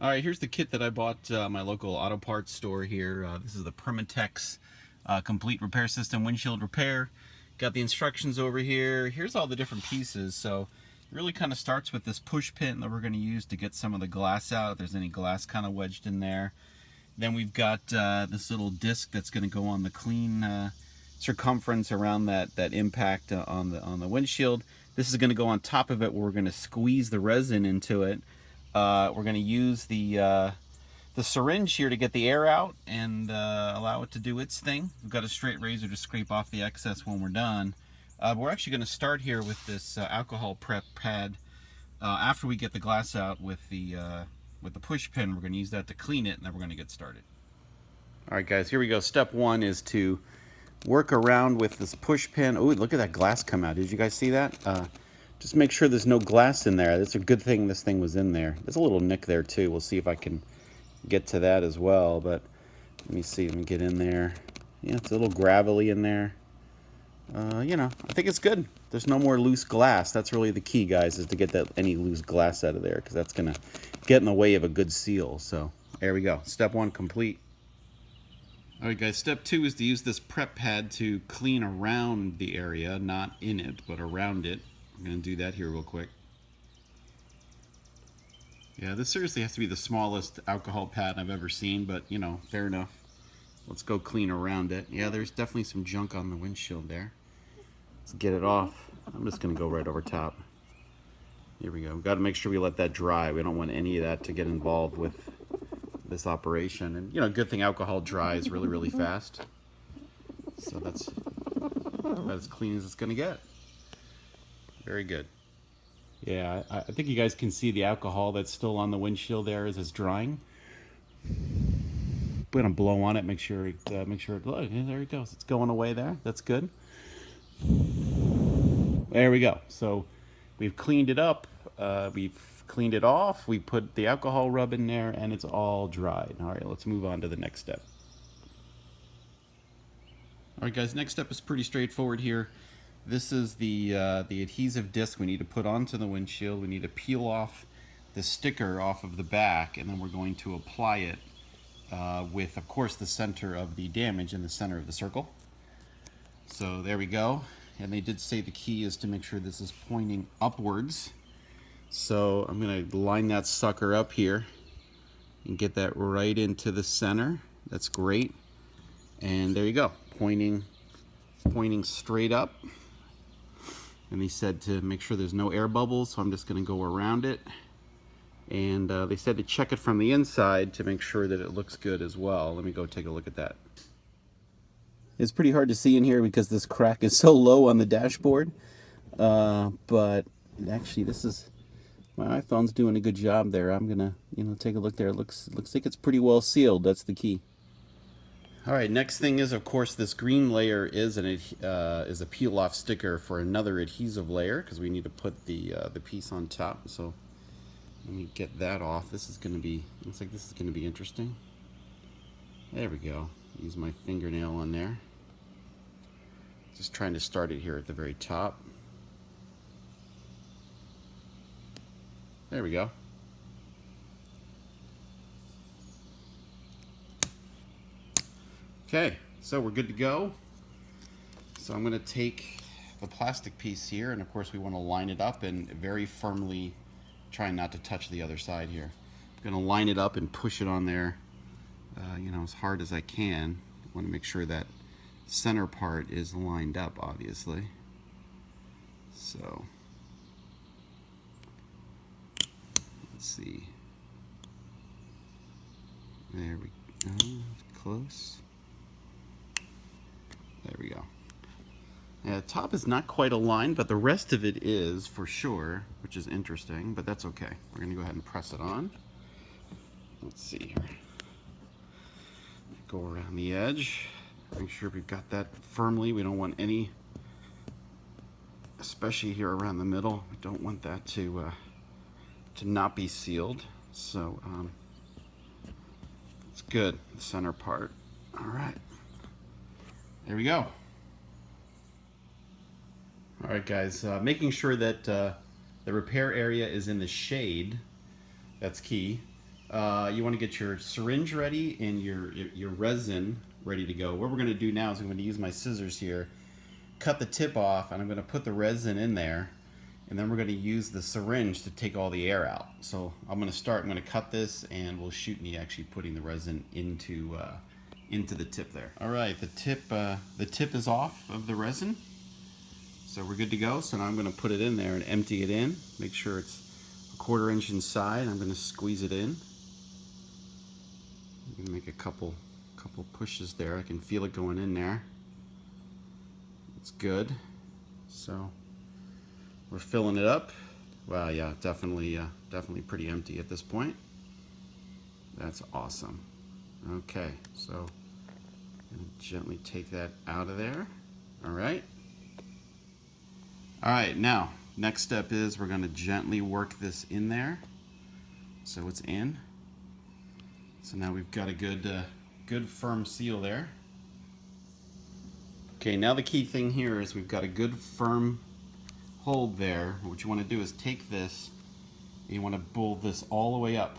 All right, here's the kit that I bought my local auto parts store here. This is the Permatex complete repair system, windshield repair. Got the instructions over here. Here's all the different pieces. So it really kind of starts with this push pin that we're going to use to get some of the glass out, if there's any glass kind of wedged in there. Then we've got this little disc that's going to go on the clean circumference around that impact on the windshield. This is going to go on top of it where we're going to squeeze the resin into it. We're going to use the syringe here to get the air out and allow it to do its thing. We've got a straight razor to scrape off the excess when we're done. We're actually going to start here with this alcohol prep pad. After we get the glass out with the push pin, we're going to use that to clean it, and then we're going to get started. All right, guys, here we go. Step one is to work around with this push pin. Oh, look at that glass come out. Did you guys see that? Just make sure there's no glass in there. That's a good thing this thing was in there. There's a little nick there too. We'll see if I can get to that as well, but let me see. Let me get in there. Yeah, it's a little gravelly in there. You know, I think it's good. There's no more loose glass. That's really the key, guys, is to get any loose glass out of there, because that's going to get in the way of a good seal. So there we go. Step one complete. All right, guys, step two is to use this prep pad to clean around the area, not in it, but around it. I'm going to do that here real quick. Yeah, this seriously has to be the smallest alcohol pad I've ever seen, but, you know, fair enough. Let's go clean around it. Yeah, there's definitely some junk on the windshield there. Let's get it off. I'm just going to go right over top. Here we go. We've got to make sure we let that dry. We don't want any of that to get involved with this operation. And, you know, good thing alcohol dries really, really fast. So that's about as clean as it's going to get. Very good. Yeah, I think you guys can see the alcohol that's still on the windshield there as it's drying. We're gonna blow on it, make sure it look, there it goes. It's going away there. That's good. There we go. So we've cleaned it up. We've cleaned it off. We put the alcohol rub in there, and it's all dried. All right, let's move on to the next step. All right, guys. Next step is pretty straightforward here. This is the adhesive disc we need to put onto the windshield. We need to peel off the sticker off of the back, and then we're going to apply it with, of course, the center of the damage in the center of the circle. So there we go. And they did say the key is to make sure this is pointing upwards. So I'm going to line that sucker up here and get that right into the center. That's great. And there you go, pointing straight up. And they said to make sure there's no air bubbles, so I'm just going to go around it. And they said to check it from the inside to make sure that it looks good as well. Let me go take a look at that. It's pretty hard to see in here because this crack is so low on the dashboard. But actually, this is, my iPhone's doing a good job there. I'm gonna, take a look there. It looks like it's pretty well sealed. That's the key. All right, next thing is, of course, this green layer is a peel-off sticker for another adhesive layer, because we need to put the piece on top. So let me get that off. This is going to be, looks like this is going to be interesting. There we go. Use my fingernail on there. Just trying to start it here at the very top. There we go. Okay, so we're good to go. So I'm going to take the plastic piece here, and of course we want to line it up and very firmly, trying not to touch the other side here. I'm going to line it up and push it on there, as hard as I can. I want to make sure that center part is lined up, obviously. So let's see. There we go. Close. There we go. Yeah, the top is not quite aligned, but the rest of it is for sure, which is interesting, but that's okay. We're going to go ahead and press it on. Let's see here. Go around the edge. Make sure we've got that firmly. We don't want any, especially here around the middle, we don't want that to not be sealed. So it's good, the center part. All right. There we go. All right, guys, making sure that the repair area is in the shade, that's key. You want to get your syringe ready and your resin ready to go. What we're going to do now is I'm going to use my scissors here, cut the tip off, and I'm going to put the resin in there, and then we're going to use the syringe to take all the air out. So I'm going to cut this, and we'll shoot me actually putting the resin into the tip there. All right, the tip is off of the resin, so we're good to go. So now I'm going to put it in there and empty it in. Make sure it's a 1/4 inch inside. I'm going to squeeze it in. I'm going to make a couple pushes there. I can feel it going in there. It's good. So we're filling it up. Well, yeah, definitely pretty empty at this point. That's awesome. Okay, so I'm going to gently take that out of there. All right. All right, now next step is we're going to gently work this in there, so it's in. So now we've got a good firm seal there. Okay, now the key thing here is we've got a good firm hold there. What you want to do is take this and you want to pull this all the way up.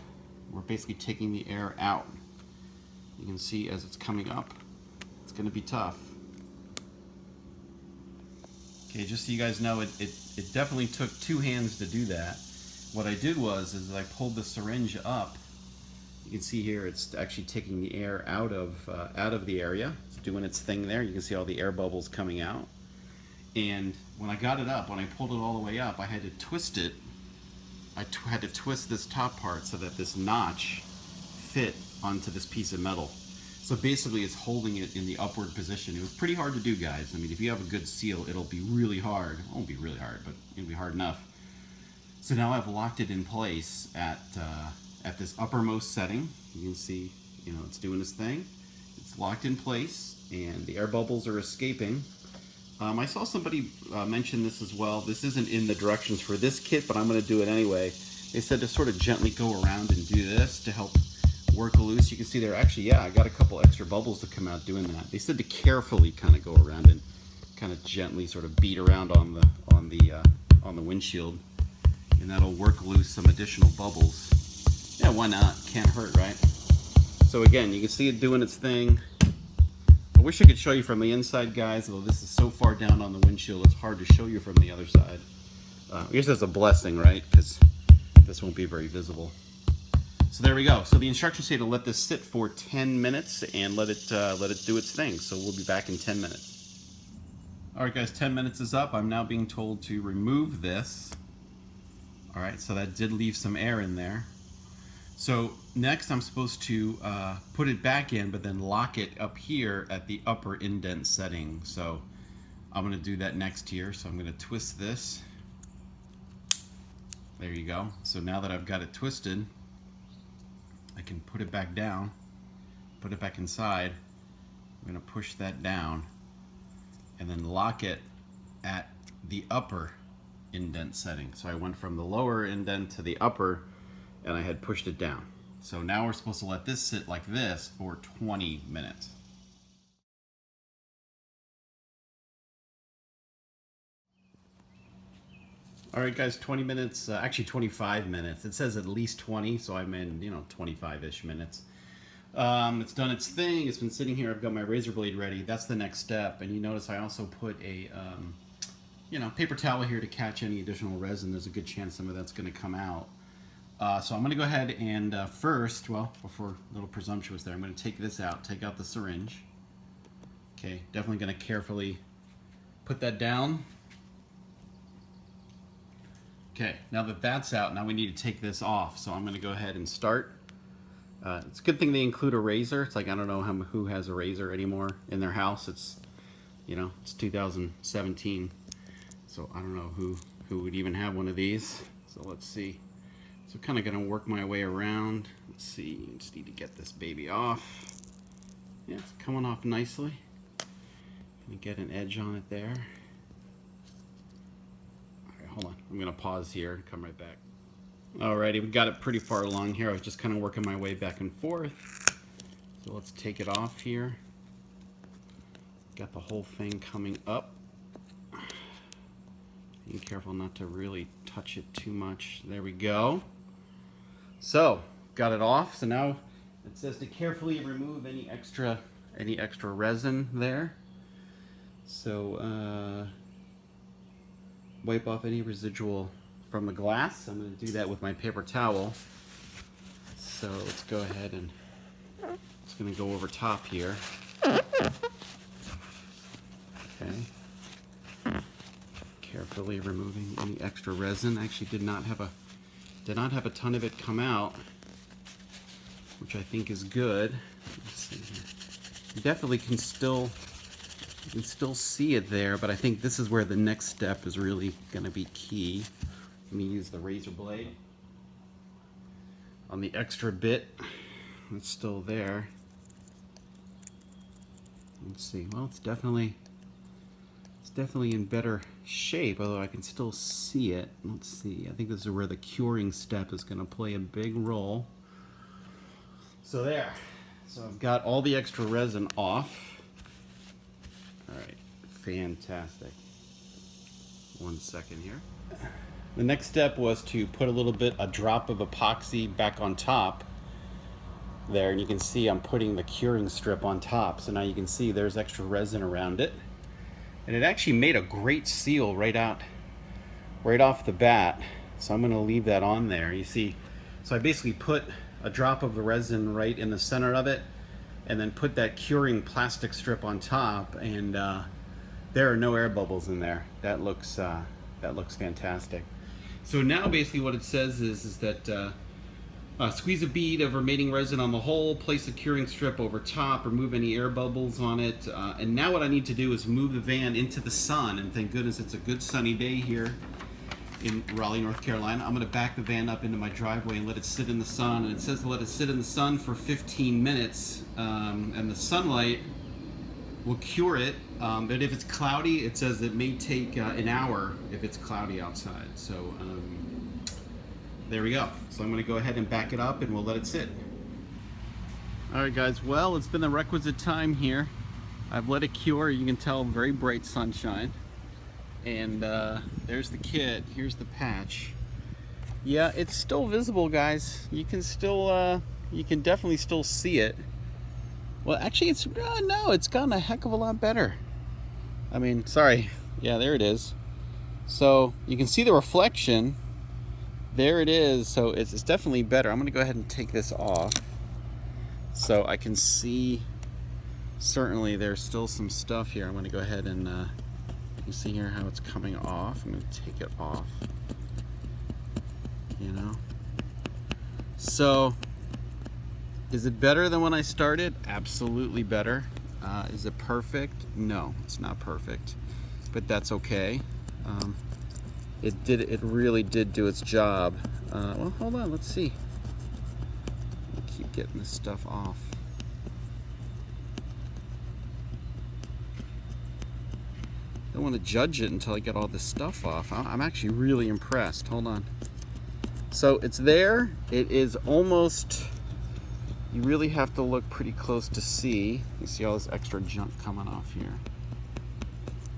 We're basically taking the air out. You can see as it's coming up, it's going to be tough. Okay, just so you guys know, it definitely took 2 hands to do that. What I did is I pulled the syringe up. You can see here it's actually taking the air out of the area. It's doing its thing there. You can see all the air bubbles coming out. And when I got it up, when I pulled it all the way up, I had to twist it. I had to twist this top part so that this notch fit onto this piece of metal. So basically it's holding it in the upward position. It was pretty hard to do, guys. I mean, if you have a good seal, it'll be really hard. It won't be really hard, but it'll be hard enough. So now I've locked it in place at this uppermost setting. You can see, it's doing its thing. It's locked in place, and the air bubbles are escaping. I saw somebody mention this as well. This isn't in the directions for this kit, but I'm going to do it anyway. They said to sort of gently go around and do this to help work loose. You can see there, actually, yeah, I got a couple extra bubbles to come out doing that. They said to carefully kind of go around and kind of gently sort of beat around on the windshield, and that'll work loose some additional bubbles. Yeah, why not? Can't hurt, right? So again, you can see it doing its thing. I wish I could show you from the inside, guys, although this is so far down on the windshield, it's hard to show you from the other side. I guess that's a blessing, right? Because this won't be very visible. So there we go. So the instructions say to let this sit for 10 minutes and let it do its thing. So we'll be back in 10 minutes. All right, guys, 10 minutes is up. I'm now being told to remove this. All right, so that did leave some air in there. So next I'm supposed to put it back in, but then lock it up here at the upper indent setting. So I'm going to do that next here. So I'm going to twist this. There you go. So now that I've got it twisted, I can put it back down, put it back inside. I'm going to push that down and then lock it at the upper indent setting. So I went from the lower indent to the upper, and I had pushed it down. So now we're supposed to let this sit like this for 20 minutes. All right, guys, 20 minutes, actually 25 minutes. It says at least 20, so I'm in, 25-ish minutes. It's done its thing. It's been sitting here. I've got my razor blade ready. That's the next step. And you notice I also put a, paper towel here to catch any additional resin. There's a good chance some of that's going to come out. So I'm going to go ahead and first, well, before a little presumptuous there, I'm going to take this out, take out the syringe. Okay, definitely going to carefully put that down. Okay, now that that's out, now we need to take this off. So I'm going to go ahead and start. It's a good thing they include a razor. It's like, I don't know who has a razor anymore in their house. It's, it's 2017. So I don't know who would even have one of these. So let's see. So kind of going to work my way around. Let's see, just need to get this baby off. Yeah, it's coming off nicely. Gonna get an edge on it there. Alright, hold on. I'm gonna pause here and come right back. Alrighty, we got it pretty far along here. I was just kind of working my way back and forth. So let's take it off here. Got the whole thing coming up. Be careful not to really touch it too much. There we go. So, got it off. So now it says to carefully remove any extra resin there. So wipe off any residual from the glass. I'm going to do that with my paper towel. So let's go ahead and it's going to go over top here. Okay. Carefully removing any extra resin. I actually did not have a ton of it come out, which I think is good. Let's see here. You definitely can still see it there, but I think this is where the next step is really going to be key. Let me use the razor blade on the extra bit that's still there. Let's see. Well, it's definitely in better shape, although I can still see it. Let's see. I think this is where the curing step is going to play a big role. So there. So I've got all the extra resin off. All right. Fantastic. 1 second here. The next step was to put a drop of epoxy back on top there, and you can see I'm putting the curing strip on top. So now you can see there's extra resin around it. And it actually made a great seal right off the bat. So I'm going to leave that on there. You see, so I basically put a drop of the resin right in the center of it, and then put that curing plastic strip on top, and there are no air bubbles in there. That looks fantastic. So now basically what it says is that squeeze a bead of remaining resin on the hole, place a curing strip over top, remove any air bubbles on it, and now what I need to do is move the van into the sun, and thank goodness it's a good sunny day here in Raleigh, North Carolina. I'm going to back the van up into my driveway and let it sit in the sun, and it says to let it sit in the sun for 15 minutes, and the sunlight will cure it, but if it's cloudy, it says it may take an hour if it's cloudy outside. So there we go. So I'm going to go ahead and back it up and we'll let it sit. Alright guys, well, it's been the requisite time here. I've let it cure. You can tell very bright sunshine. And there's the kit. Here's the patch. Yeah, it's still visible, guys. You can still, you can definitely still see it. Well, actually, it's no, it's gotten a heck of a lot better. I mean, sorry. Yeah, there it is. So you can see the reflection. There it is. So it's definitely better. I'm going to go ahead and take this off so I can see. Certainly, there's still some stuff here. I'm going to go ahead and you can see here how it's coming off. I'm going to take it off. You know. So, is it better than when I started? Absolutely better. Is it perfect? No, it's not perfect, but that's okay. It really did do its job. Well, hold on, let's see. I'll keep getting this stuff off. Don't want to judge it until I get all this stuff off. I'm actually really impressed. Hold on. So it's there. It is almost, you really have to look pretty close to see. You see all this extra junk coming off here.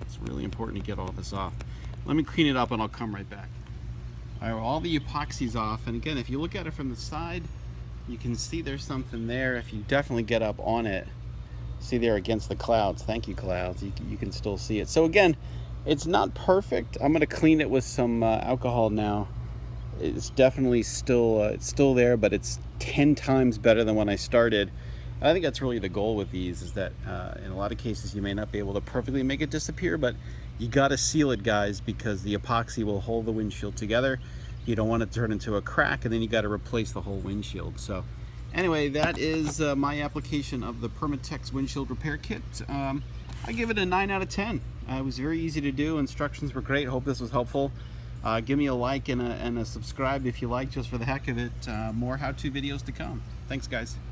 It's really important to get all this off. Let me clean it up and I'll come right back. All right, well, all the epoxy's off, and again, if you look at it from the side, you can see there's something there. If you definitely get up on it, see there against the clouds. Thank you, clouds. You can still see it. So again, it's not perfect. I'm going to clean it with some alcohol now. It's definitely still it's still there, but it's 10 times better than when I started. I think that's really the goal with these, is that in a lot of cases you may not be able to perfectly make it disappear, but you got to seal it, guys, because the epoxy will hold the windshield together. You don't want it to turn into a crack, and then you got to replace the whole windshield. So anyway, that is my application of the Permatex windshield repair kit. I give it a 9 out of 10. It was very easy to do. Instructions were great. Hope this was helpful. Give me a like and a subscribe if you like, just for the heck of it. More how-to videos to come. Thanks, guys.